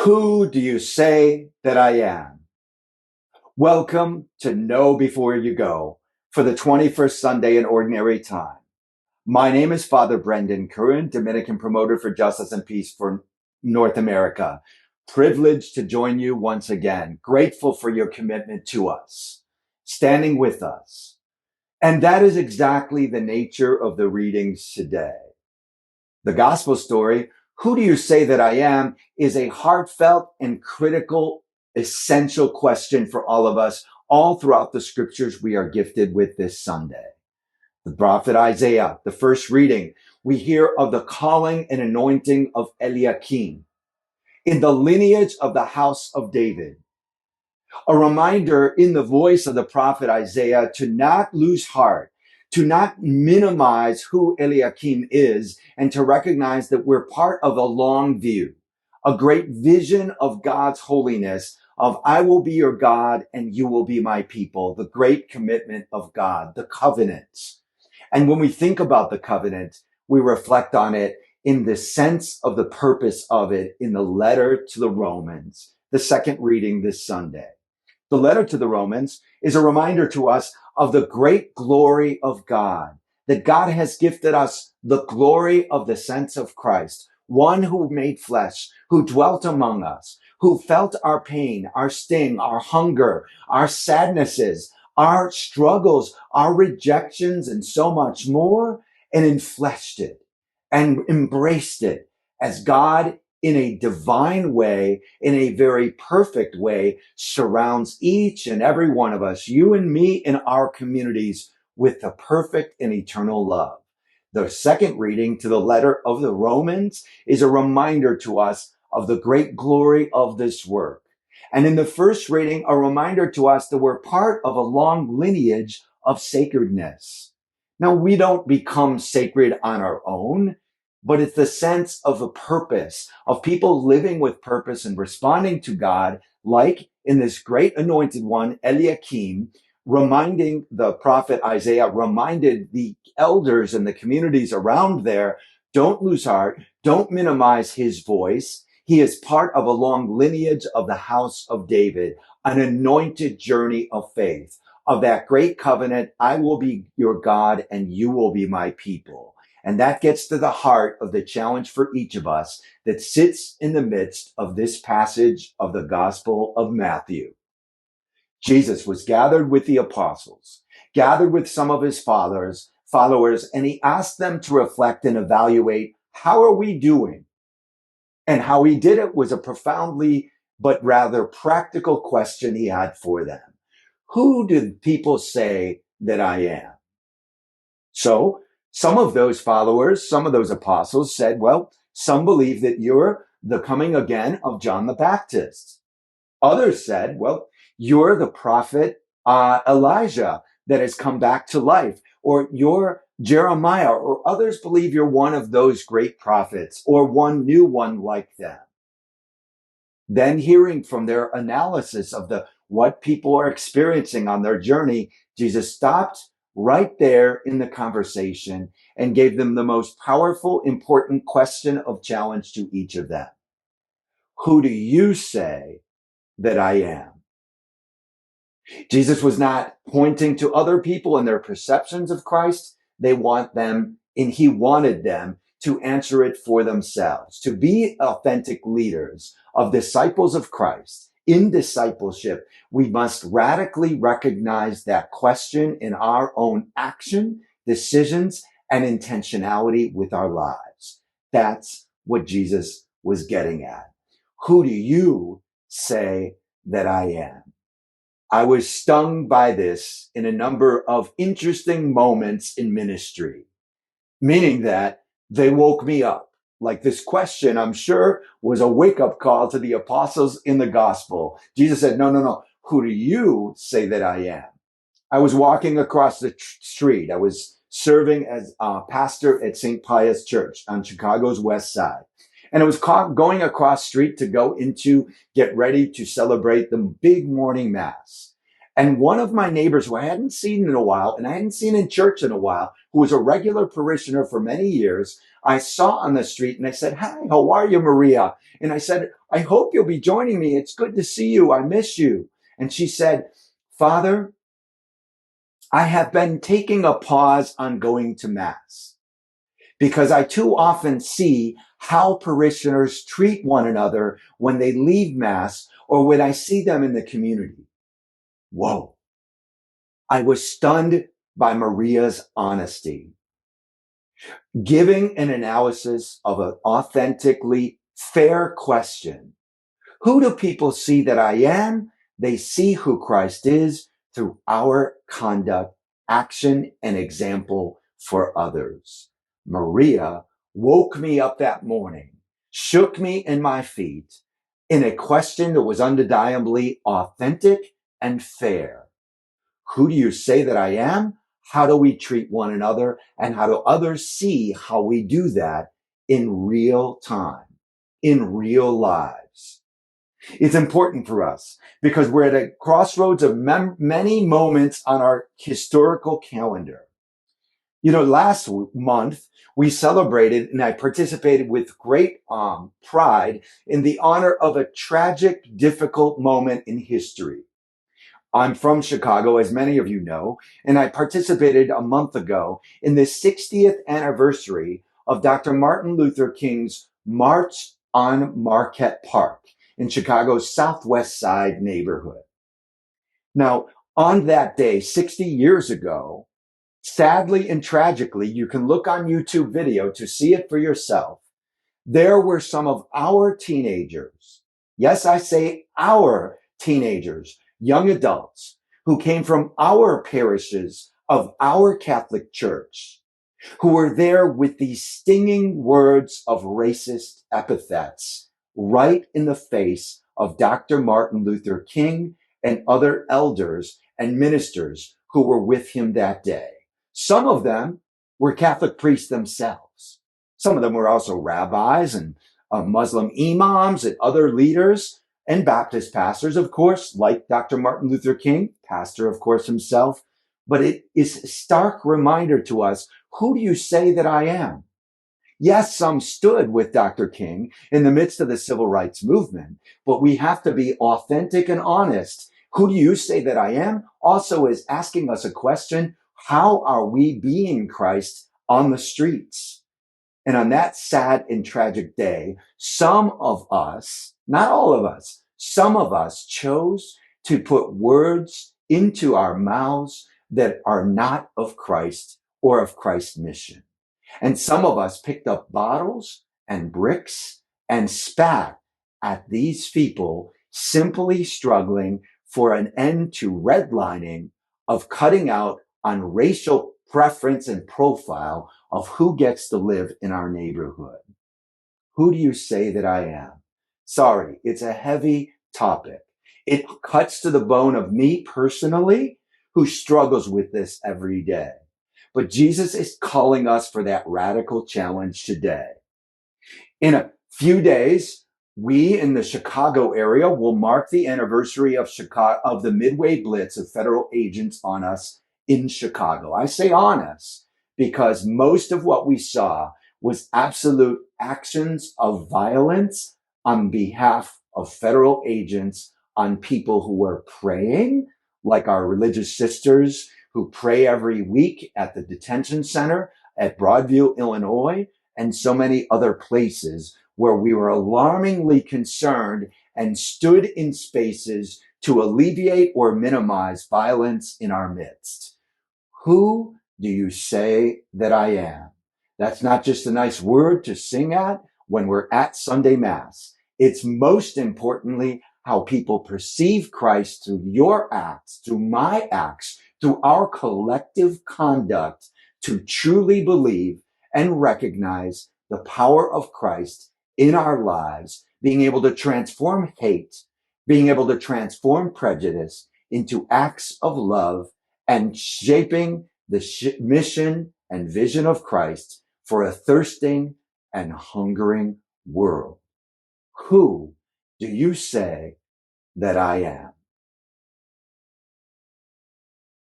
Who do you say that I am? Welcome to Know Before You Go for the 21st Sunday in Ordinary Time. My name is Father Brendan Curran, Dominican Promoter for Justice and Peace for North America. Privileged to join you once again. Grateful for your commitment to us, standing with us. And that is exactly the nature of the readings today. The gospel story, who do you say that I am, is a heartfelt and critical, essential question for all of us, all throughout the scriptures we are gifted with this Sunday. The prophet Isaiah, the first reading, we hear of the calling and anointing of Eliakim in the lineage of the house of David. A reminder in the voice of the prophet Isaiah to not lose heart, to not minimize who Eliakim is, and to recognize that we're part of a long view, a great vision of God's holiness, of I will be your God and you will be my people, the great commitment of God, the covenant. And when we think about the covenant, we reflect on it in the sense of the purpose of it in the letter to the Romans, the second reading this Sunday. The letter to the Romans is a reminder to us of the great glory of God, that God has gifted us the glory of the sense of Christ, one who made flesh, who dwelt among us, who felt our pain, our sting, our hunger, our sadnesses, our struggles, our rejections, and so much more, and enfleshed it and embraced it as God in a divine way, in a very perfect way, surrounds each and every one of us, you and me in our communities, with the perfect and eternal love. The second reading to the letter of the Romans is a reminder to us of the great glory of this work. And in the first reading, a reminder to us that we're part of a long lineage of sacredness. Now, we don't become sacred on our own, but it's the sense of a purpose, of people living with purpose and responding to God, like in this great anointed one, Eliakim, reminding the prophet Isaiah, reminded the elders and the communities around there, don't lose heart, don't minimize his voice. He is part of a long lineage of the house of David, an anointed journey of faith, of that great covenant, I will be your God and you will be my people. And that gets to the heart of the challenge for each of us that sits in the midst of this passage of the Gospel of Matthew. Jesus was gathered with the apostles, gathered with some of his followers, and he asked them to reflect and evaluate, how are we doing? And how he did it was a profoundly, but rather practical question he had for them. Who do people say that I am? So some of those followers, some of those apostles said, well, some believe that you're the coming again of John the Baptist. Others said, well, you're the prophet Elijah that has come back to life, or you're Jeremiah, or others believe you're one of those great prophets, or one new one like them. Then hearing from their analysis of what people are experiencing on their journey, Jesus stopped right there in the conversation and gave them the most powerful, important question of challenge to each of them. Who do you say that I am? Jesus was not pointing to other people and their perceptions of Christ. He wanted them to answer it for themselves, to be authentic leaders of disciples of Christ. In discipleship, we must radically recognize that question in our own action, decisions, and intentionality with our lives. That's what Jesus was getting at. Who do you say that I am? I was stung by this in a number of interesting moments in ministry, meaning that they woke me up. Like this question, I'm sure, was a wake-up call to the apostles in the gospel. Jesus said, no. Who do you say that I am? I was walking across the street. I was serving as a pastor at St. Pius Church on Chicago's West Side. And I was going across street to get ready to celebrate the big morning mass. And one of my neighbors who I hadn't seen in a while, and I hadn't seen in church in a while, who was a regular parishioner for many years, I saw on the street and I said, "Hi, how are you, Maria?" And I said, "I hope you'll be joining me. It's good to see you. I miss you." And she said, "Father, I have been taking a pause on going to Mass because I too often see how parishioners treat one another when they leave Mass or when I see them in the community." Whoa. I was stunned by Maria's honesty, giving an analysis of an authentically fair question. Who do people see that I am? They see who Christ is through our conduct, action, and example for others. Maria woke me up that morning, shook me in my feet in a question that was undeniably authentic and fair. Who do you say that I am? How do we treat one another? And how do others see how we do that in real time, in real lives? It's important for us because we're at a crossroads of many moments on our historical calendar. Last month we celebrated and I participated with great pride in the honor of a tragic, difficult moment in history. I'm from Chicago, as many of you know, and I participated a month ago in the 60th anniversary of Dr. Martin Luther King's March on Marquette Park in Chicago's Southwest Side neighborhood. Now, on that day, 60 years ago, sadly and tragically, you can look on YouTube video to see it for yourself. There were some of our teenagers. Yes, I say our teenagers, young adults who came from our parishes of our Catholic Church, who were there with these stinging words of racist epithets right in the face of Dr. Martin Luther King and other elders and ministers who were with him that day. Some of them were Catholic priests themselves. Some of them were also rabbis and Muslim imams and other leaders and Baptist pastors, of course, like Dr. Martin Luther King, pastor, of course, himself. But it is a stark reminder to us, who do you say that I am? Yes, some stood with Dr. King in the midst of the civil rights movement, but we have to be authentic and honest. Who do you say that I am? Also is asking us a question, how are we being Christ on the streets? And on that sad and tragic day, some of us, not all of us, some of us chose to put words into our mouths that are not of Christ or of Christ's mission. And some of us picked up bottles and bricks and spat at these people simply struggling for an end to redlining of cutting out on racial preference and profile of who gets to live in our neighborhood. Who do you say that I am? Sorry, it's a heavy topic. It cuts to the bone of me personally, who struggles with this every day. But Jesus is calling us for that radical challenge today. In a few days, we in the Chicago area will mark the anniversary of the Midway Blitz of federal agents on us in Chicago. I say on us because most of what we saw was absolute actions of violence on behalf of federal agents on people who were praying, like our religious sisters who pray every week at the detention center at Broadview, Illinois, and so many other places where we were alarmingly concerned and stood in spaces to alleviate or minimize violence in our midst. Who do you say that I am? That's not just a nice word to sing at when we're at Sunday Mass. It's most importantly how people perceive Christ through your acts, through my acts, through our collective conduct to truly believe and recognize the power of Christ in our lives, being able to transform hate, being able to transform prejudice into acts of love and shaping the mission and vision of Christ for a thirsting and hungering world. Who do you say that I am?